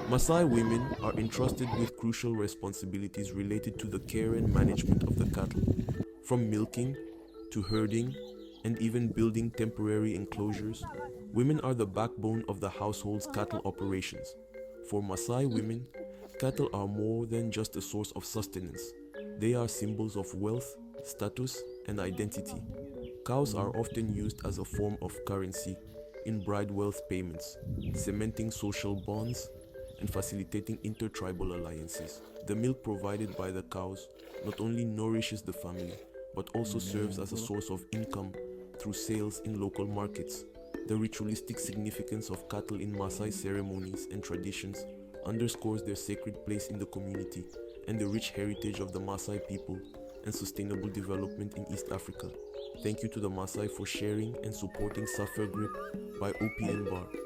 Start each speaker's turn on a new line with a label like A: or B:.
A: Maasai women are entrusted with crucial responsibilities related to the care and management of the cattle, from milking to herding and even building temporary enclosures. Women are the backbone of the household's cattle operations. For Maasai women, cattle are more than just a source of sustenance. They are symbols of wealth, status, and identity. Cows are often used as a form of currency in bride wealth payments, cementing social bonds and facilitating intertribal alliances. The milk provided by the cows not only nourishes the family, but also serves as a source of income through sales in local markets. The ritualistic significance of cattle in Maasai ceremonies and traditions underscores their sacred place in the community and the rich heritage of the Maasai people and sustainable development in East Africa. Thank you to the Maasai for sharing and supporting SaferGrip by OPNBar.